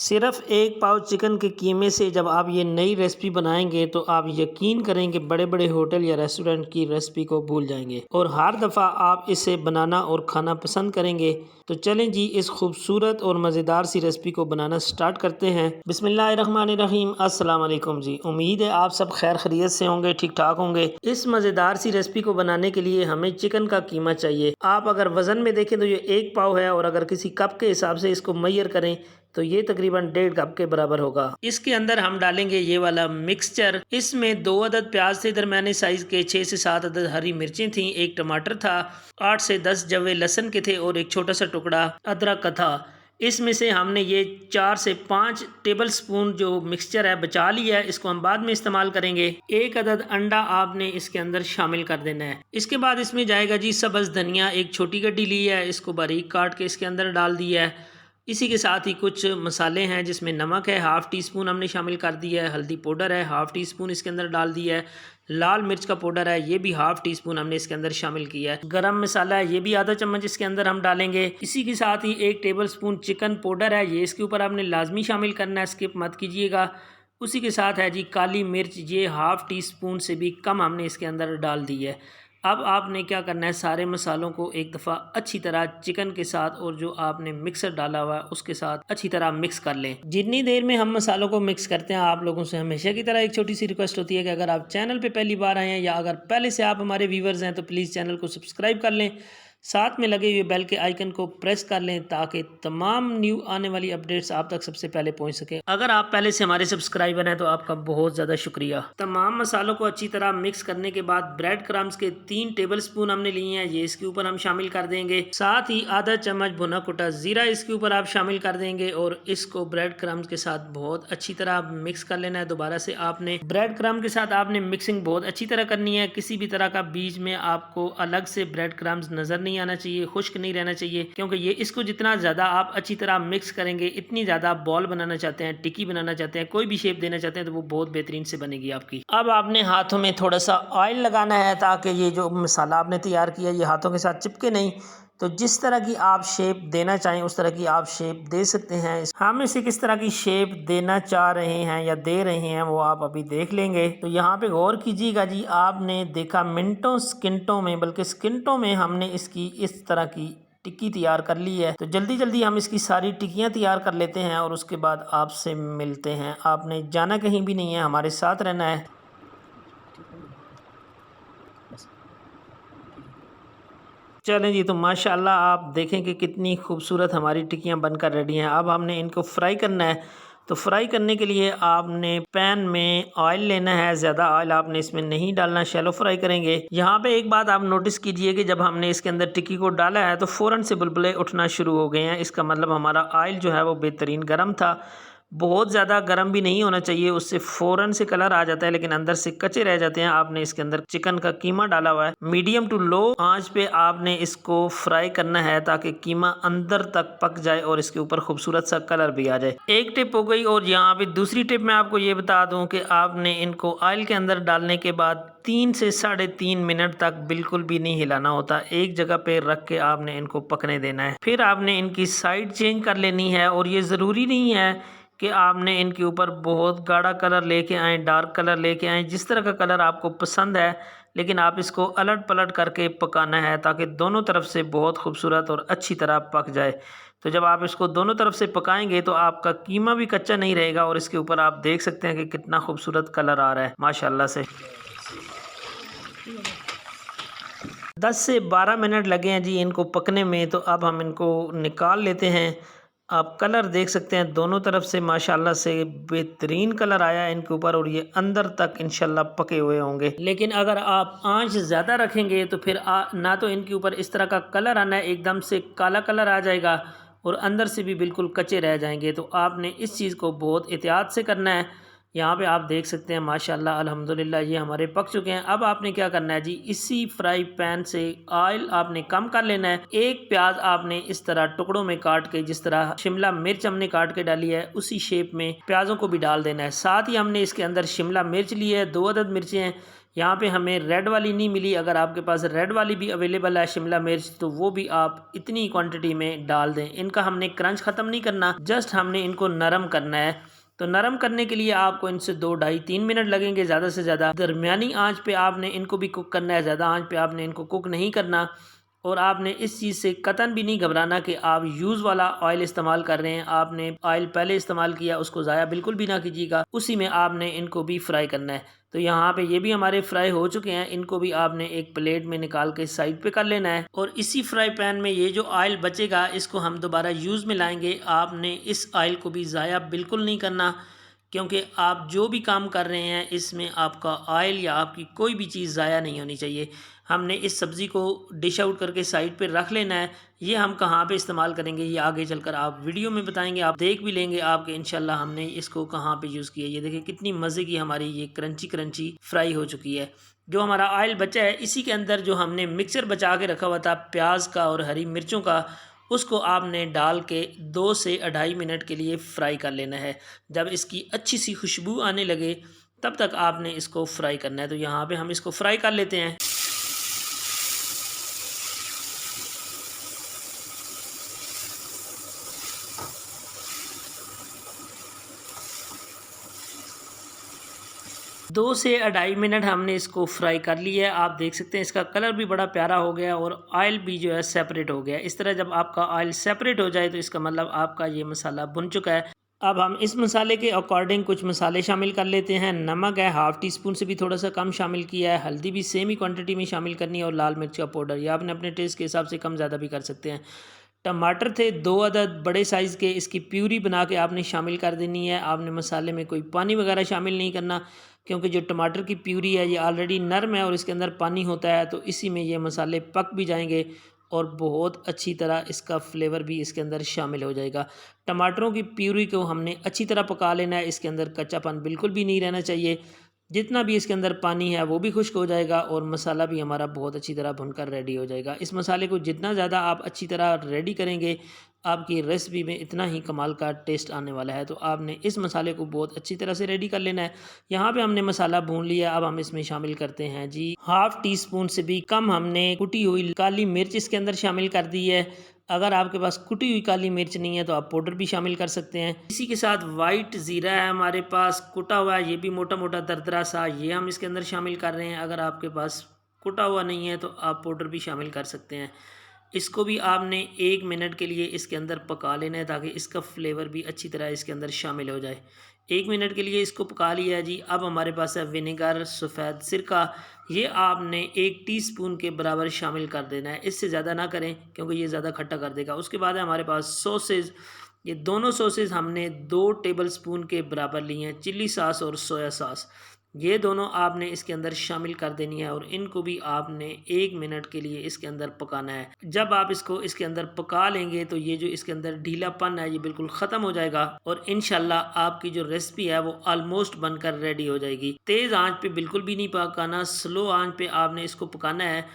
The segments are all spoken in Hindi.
सिर्फ एक पाव चिकन के कीमे से जब आप ये नई रेसिपी बनाएंगे तो आप यकीन करेंगे बड़े बड़े होटल या रेस्टोरेंट की रेसिपी को भूल जाएंगे और हर दफ़ा आप इसे बनाना और खाना पसंद करेंगे। तो चलें जी, इस खूबसूरत और मज़ेदार सी रेसिपी को बनाना स्टार्ट करते हैं। बिस्मिल्लाहिर्रहमानिर्रहीम। अस्सलाम वालेकुम जी। उम्मीद है आप सब खैर खैरियत से होंगे, ठीक ठाक होंगे। इस मज़ेदार सी रेसिपी को बनाने के लिए हमें चिकन का कीमा चाहिए। आप अगर वज़न में देखें तो ये 1 पाव है और अगर किसी कप के हिसाब से इसको मैयर करें तो ये तकरीबन 1.5 कप के बराबर होगा। इसके अंदर हम डालेंगे ये वाला मिक्सचर। इसमें 2 अदद प्याज थे दरमियाने साइज के, 6 से 7 अदद हरी मिर्चें थी, 1 टमाटर था, 8 से 10 जवे लहसुन के थे और एक छोटा सा टुकड़ा अदरक का था। इसमें से हमने ये 4 से 5 टेबल स्पून जो मिक्सचर है बचा लिया है, इसको हम बाद में इस्तेमाल करेंगे। 1 अदद अंडा आपने इसके अंदर शामिल कर देना है। इसके बाद इसमें जाएगा जी सब्ज़ धनिया, एक छोटी गड्डी ली है, इसको बारीक काट के इसके अंदर डाल दिया है। इसी के साथ ही कुछ मसाले हैं जिसमें नमक है, हाफ़ टी स्पून हमने शामिल कर दिया है, हल्दी पाउडर है, हाफ़ टी स्पून इसके अंदर डाल दिया है, लाल मिर्च का पाउडर है, ये भी हाफ़ टी स्पून हमने इसके अंदर शामिल किया है, गरम मसाला है, ये भी आधा चम्मच इसके अंदर हम डालेंगे। इसी के साथ ही 1 टेबल स्पून चिकन पाउडर है, ये इसके ऊपर आपने लाजमी शामिल करना है, स्किप मत कीजिएगा। उसी के साथ है जी काली मिर्च, ये हाफ़ टी स्पून से भी कम हमने इसके अंदर डाल दी है। अब आपने क्या करना है, सारे मसालों को एक दफ़ा अच्छी तरह चिकन के साथ और जो आपने मिक्सर डाला हुआ है उसके साथ अच्छी तरह मिक्स कर लें। जितनी देर में हम मसालों को मिक्स करते हैं, आप लोगों से हमेशा की तरह एक छोटी सी रिक्वेस्ट होती है कि अगर आप चैनल पे पहली बार आए हैं या अगर पहले से आप हमारे व्यूवर्स हैं तो प्लीज़ चैनल को सब्सक्राइब कर लें, साथ में लगे हुए बेल के आइकन को प्रेस कर लें ताकि तमाम न्यू आने वाली अपडेट्स आप तक सबसे पहले पहुंच सके। अगर आप पहले से हमारे सब्सक्राइबर हैं तो आपका बहुत ज़्यादा शुक्रिया। तमाम मसालों को अच्छी तरह मिक्स करने के बाद ब्रेड क्रम्स के 3 टेबल स्पून हमने लिए हैं, ये इसके ऊपर हम शामिल कर देंगे। साथ ही आधा चम्मच भुना कुटा ज़ीरा इसके ऊपर आप शामिल कर देंगे और इसको ब्रेड क्रम्स के साथ बहुत अच्छी तरह मिक्स कर लेना है। दोबारा से आपने ब्रेड क्रम्स के साथ आपने मिक्सिंग बहुत अच्छी तरह करनी है। किसी भी तरह का बीच में आपको अलग से ब्रेड क्रम्स नज़र नहीं आना चाहिए, खुश्क नहीं रहना चाहिए, क्योंकि ये इसको जितना ज़्यादा आप अच्छी तरह मिक्स करेंगे, इतनी ज़्यादा बॉल बनाना चाहते हैं, टिक्की बनाना चाहते हैं, कोई भी शेप देना चाहते हैं तो वो बहुत बेहतरीन से बनेगी आपकी। अब आपने हाथों में थोड़ा सा ऑयल लगाना है ताकि ये जो मसाला आपने तैयार किया ये हाथों के साथ चिपके नहीं। तो जिस तरह की आप शेप देना चाहें उस तरह की आप शेप दे सकते हैं। हम इसे किस तरह की शेप देना चाह रहे हैं या दे रहे हैं वो आप अभी देख लेंगे। तो यहाँ पे गौर कीजिएगा जी, आपने देखा मिनटों सेकंडों में, बल्कि सेकंडों में हमने इसकी इस तरह की टिक्की तैयार कर ली है। तो जल्दी जल्दी हम इसकी सारी टिक्कियाँ तैयार कर लेते हैं और उसके बाद आपसे मिलते हैं। आपने जाना कहीं भी नहीं है, हमारे साथ रहना है। चलें जी, तो माशाल्लाह आप देखें कि कितनी खूबसूरत हमारी टिक्कियाँ बनकर रेडी हैं। अब हमने इनको फ्राई करना है। तो फ्राई करने के लिए आपने पैन में ऑयल लेना है। ज़्यादा ऑयल आपने इसमें नहीं डालना, शैलो फ्राई करेंगे। यहाँ पे एक बात आप नोटिस कीजिए कि जब हमने इसके अंदर टिक्की को डाला है तो फ़ौरन से बुलबुले उठना शुरू हो गए हैं। इसका मतलब हमारा ऑयल जो है वो बेहतरीन गर्म था। बहुत ज़्यादा गर्म भी नहीं होना चाहिए, उससे फ़ौरन से कलर आ जाता है लेकिन अंदर से कच्चे रह जाते हैं। आपने इसके अंदर चिकन का कीमा डाला हुआ है। मीडियम टू लो आंच पे आपने इसको फ्राई करना है ताकि कीमा अंदर तक पक जाए और इसके ऊपर खूबसूरत सा कलर भी आ जाए। एक टिप हो गई। और यहाँ पे दूसरी टिप मैं आपको ये बता दूं कि आपने इनको ऑयल के अंदर डालने के बाद 3 से 3.5 मिनट तक बिल्कुल भी नहीं हिलाना होता। एक जगह पे रख के आपने इनको पकने देना है। फिर आपने इनकी साइड चेंज कर लेनी है और ये ज़रूरी नहीं है कि आपने इनके ऊपर बहुत गाढ़ा कलर लेके आए, डार्क कलर लेके आए, जिस तरह का कलर आपको पसंद है, लेकिन आप इसको अलट पलट करके पकाना है ताकि दोनों तरफ से बहुत खूबसूरत और अच्छी तरह पक जाए। तो जब आप इसको दोनों तरफ से पकाएंगे तो आपका कीमा भी कच्चा नहीं रहेगा और इसके ऊपर आप देख सकते हैं कि कितना खूबसूरत कलर आ रहा है माशाल्लाह से। 10 से 12 मिनट लगे हैं जी इनको पकने में। तो अब हम इनको निकाल लेते हैं। आप कलर देख सकते हैं दोनों तरफ से माशाल्लाह से बेहतरीन कलर आया है इनके ऊपर और ये अंदर तक इंशाल्लाह पके हुए होंगे। लेकिन अगर आप आंच ज़्यादा रखेंगे तो फिर ना तो इनके ऊपर इस तरह का कलर आना है, एकदम से काला कलर आ जाएगा और अंदर से भी बिल्कुल कच्चे रह जाएंगे। तो आपने इस चीज़ को बहुत एहतियात से करना है। यहाँ पे आप देख सकते हैं माशाल्लाह अल्हम्दुलिल्लाह ये हमारे पक चुके हैं। अब आपने क्या करना है जी, इसी फ्राई पैन से ऑयल आपने कम कर लेना है। एक प्याज आपने इस तरह टुकड़ों में काट के, जिस तरह शिमला मिर्च हमने काट के डाली है उसी शेप में प्याजों को भी डाल देना है। साथ ही हमने इसके अंदर शिमला मिर्च ली है, 2 अदद मिर्चें हैं। यहाँ पे हमें रेड वाली नहीं मिली, अगर आपके पास रेड वाली भी अवेलेबल है शिमला मिर्च तो वो भी आप इतनी क्वांटिटी में डाल दें। इनका हमने क्रंच ख़त्म नहीं करना, जस्ट हमने इनको नरम करना है। तो नरम करने के लिए आपको इनसे 2 ढाई 3 मिनट लगेंगे ज़्यादा से ज़्यादा। दरमियानी आंच पे आपने इनको भी कुक करना है, ज़्यादा आंच पे आपने इनको कुक नहीं करना। और आपने इस चीज़ से कतन भी नहीं घबराना कि आप यूज़ वाला ऑयल इस्तेमाल कर रहे हैं। आपने ऑयल पहले इस्तेमाल किया उसको ज़ाया बिल्कुल भी ना कीजिएगा, उसी में आपने इनको भी फ्राई करना है। तो यहाँ पे ये भी हमारे फ्राई हो चुके हैं, इनको भी आपने एक प्लेट में निकाल के साइड पे कर लेना है। और इसी फ्राई पैन में ये जो ऑयल बचेगा इसको हम दोबारा यूज़ में लाएंगे। आपने इस ऑयल को भी ज़ाया बिल्कुल नहीं करना, क्योंकि आप जो भी काम कर रहे हैं इसमें आपका ऑयल या आपकी कोई भी चीज़ ज़ाया नहीं होनी चाहिए। हमने इस सब्ज़ी को डिश आउट करके साइड पे रख लेना है। ये हम कहाँ पे इस्तेमाल करेंगे ये आगे चलकर आप वीडियो में बताएंगे, आप देख भी लेंगे आपके इंशाल्लाह हमने इसको कहाँ पे यूज़ किया। ये देखिए कितनी मज़े की हमारी ये क्रंची क्रंची फ्राई हो चुकी है। जो हमारा ऑयल बचा है इसी के अंदर जो हमने मिक्सचर बचा के रखा हुआ था प्याज का और हरी मिर्चों का, उसको आपने डाल के 2 से 2.5 मिनट के लिए फ्राई कर लेना है। जब इसकी अच्छी सी खुशबू आने लगे तब तक आपने इसको फ्राई करना है। तो यहाँ पे हम इसको फ्राई कर लेते हैं। 2 से 2.5 मिनट हमने इसको फ्राई कर लिया है। आप देख सकते हैं इसका कलर भी बड़ा प्यारा हो गया और ऑयल भी जो है सेपरेट हो गया। इस तरह जब आपका ऑयल सेपरेट हो जाए तो इसका मतलब आपका ये मसाला भुन चुका है। अब हम इस मसाले के अकॉर्डिंग कुछ मसाले शामिल कर लेते हैं। नमक है हाफ़ टी स्पून से भी थोड़ा सा कम शामिल किया है। हल्दी भी सेम ही क्वांटिटी में शामिल करनी है और लाल मिर्च का पाउडर ये आपने अपने टेस्ट के हिसाब से कम ज़्यादा भी कर सकते हैं। टमाटर थे 2 अदद बड़े साइज़ के, इसकी प्यूरी बना के आपने शामिल कर देनी है। आपने मसाले में कोई पानी वगैरह शामिल नहीं करना, क्योंकि जो टमाटर की प्यूरी है ये ऑलरेडी नरम है और इसके अंदर पानी होता है, तो इसी में ये मसाले पक भी जाएंगे और बहुत अच्छी तरह इसका फ्लेवर भी इसके अंदर शामिल हो जाएगा। टमाटरों की प्यूरी को हमने अच्छी तरह पका लेना है, इसके अंदर कच्चापन बिल्कुल भी नहीं रहना चाहिए। जितना भी इसके अंदर पानी है वो भी खुश्क हो जाएगा और मसाला भी हमारा बहुत अच्छी तरह भुनकर रेडी हो जाएगा। इस मसाले को जितना ज़्यादा आप अच्छी तरह रेडी करेंगे आपकी रेसिपी में इतना ही कमाल का टेस्ट आने वाला है। तो आपने इस मसाले को बहुत अच्छी तरह से रेडी कर लेना है। यहाँ पे हमने मसाला भून लिया, अब हम इसमें शामिल करते हैं जी हाफ़ टी स्पून से भी कम हमने कुटी हुई काली मिर्च इसके अंदर शामिल कर दी है। अगर आपके पास कुटी हुई काली मिर्च नहीं है तो आप पाउडर भी शामिल कर सकते हैं। इसी के साथ वाइट ज़ीरा है हमारे पास कुटा हुआ है, ये भी मोटा मोटा दरदरा सा, ये हम इसके अंदर शामिल कर रहे हैं। अगर आपके पास कुटा हुआ नहीं है तो आप पाउडर भी शामिल कर सकते हैं। इसको भी आपने 1 मिनट के लिए इसके अंदर पका लेना है ताकि इसका फ्लेवर भी अच्छी तरह इसके अंदर शामिल हो जाए। 1 मिनट के लिए इसको पका लिया है जी। अब हमारे पास है विनेगर सफ़ेद सिरका, ये आपने 1 टीस्पून के बराबर शामिल कर देना है, इससे ज़्यादा ना करें क्योंकि ये ज़्यादा खट्टा कर देगा। उसके बाद है हमारे पास सॉसेज, ये दोनों सॉसेज हमने 2 टेबलस्पून के बराबर लिए हैं, चिल्ली सॉस और सोया सॉस, ये दोनों आपने इसके अंदर शामिल कर देनी है और इनको भी आपने 1 मिनट के लिए इसके अंदर पकाना है। जब आप इसको इसके अंदर पका लेंगे तो ये जो इसके अंदर ढीलापन है ये बिल्कुल ख़त्म हो जाएगा और इंशाल्लाह आपकी जो रेसिपी है वो ऑलमोस्ट बनकर रेडी हो जाएगी। तेज़ आंच पे बिल्कुल भी नहीं पकाना, स्लो आंच पे आपने इसको पकाना है।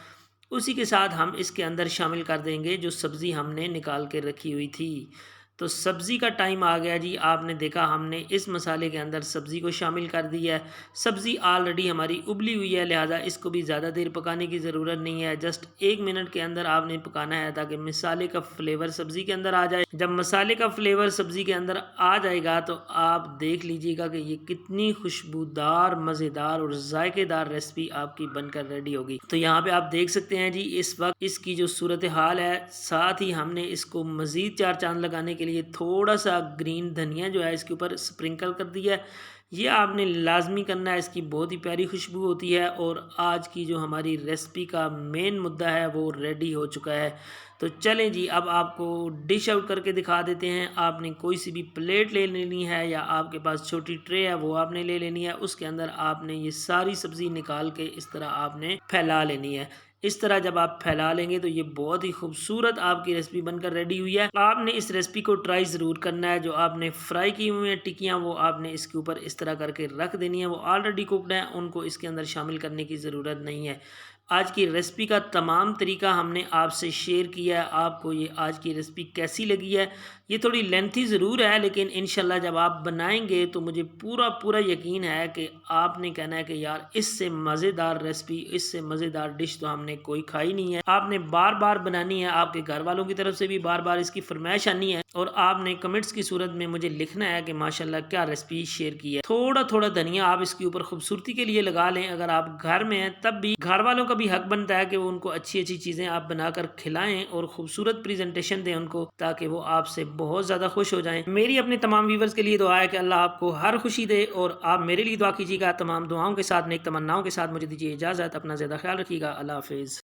उसी के साथ हम इसके अंदर शामिल कर देंगे जो सब्ज़ी हमने निकाल के रखी हुई थी। तो सब्ज़ी का टाइम आ गया जी। आपने देखा हमने इस मसाले के अंदर सब्ज़ी को शामिल कर दिया है। सब्ज़ी ऑलरेडी हमारी उबली हुई है, लिहाजा इसको भी ज़्यादा देर पकाने की ज़रूरत नहीं है। जस्ट 1 मिनट के अंदर आपने पकाना है ताकि मसाले का फ्लेवर सब्ज़ी के अंदर आ जाए। जब मसाले का फ्लेवर सब्ज़ी के अंदर आ जाएगा तो आप देख लीजिएगा कि ये कितनी खुशबूदार, मज़ेदार और जायकेदार रेसिपी आपकी बनकर रेडी होगी। तो यहाँ पे आप देख सकते हैं जी इस वक्त इसकी जो सूरत हाल है। साथ ही हमने इसको मज़ीद 4 चांद लगाने के लिए थोड़ा सा ग्रीन धनिया जो है इसके ऊपर स्प्रिंकल कर दिया है। ये आपने लाजमी करना है, इसकी बहुत ही प्यारी खुशबू होती है। और आज की जो हमारी रेसिपी का मेन मुद्दा है वो रेडी हो चुका है। तो चलें जी, अब आपको डिश आउट करके दिखा देते हैं। आपने कोई सी भी प्लेट ले लेनी है या आपके पास छोटी ट्रे है वो आपने ले लेनी है। उसके अंदर आपने ये सारी सब्ज़ी निकाल के इस तरह आपने फैला लेनी है। इस तरह जब आप फैला लेंगे तो ये बहुत ही खूबसूरत आपकी रेसिपी बनकर रेडी हुई है। आपने इस रेसिपी को ट्राई ज़रूर करना है। जो आपने फ्राई की हुई हैं टिक्कियाँ वो आपने इसके ऊपर इस तरह करके रख देनी है। वो ऑलरेडी कुकड हैं, उनको इसके अंदर शामिल करने की ज़रूरत नहीं है। आज की रेसिपी का तमाम तरीका हमने आपसे शेयर किया है। आपको ये आज की रेसिपी कैसी लगी है? ये थोड़ी लेंथी ज़रूर है, लेकिन इंशाल्लाह जब आप बनाएंगे तो मुझे पूरा पूरा यकीन है कि आपने कहना है कि यार इससे मज़ेदार रेसिपी, इससे मज़ेदार डिश तो हमने कोई खाई नहीं है। आपने बार बार बनानी है, आपके घर वालों की तरफ से भी बार बार इसकी फरमाइश आनी है और आपने कमेंट्स की सूरत में मुझे लिखना है कि माशाल्लाह क्या रेसिपी शेयर की है। थोड़ा थोड़ा धनिया आप इसके ऊपर खूबसूरती के लिए लगा लें। अगर आप घर में हैं तब भी घर वालों का भी हक बनता है कि वो उनको अच्छी अच्छी चीज़ें आप बनाकर खिलाएं और खूबसूरत प्रेजेंटेशन दें उनको, ताकि वो आपसे बहुत ज़्यादा खुश हो जाएं। मेरी अपने तमाम व्यूवर्स के लिए दुआ है कि अल्लाह आपको हर खुशी दे और आप मेरे लिए दुआ कीजिएगा। तमाम दुआओं के साथ, नेक तमन्नाओं के साथ मुझे दीजिए इजाज़त। अपना ज़्यादा ख्याल रखिएगा। अल्लाह हाफिज़।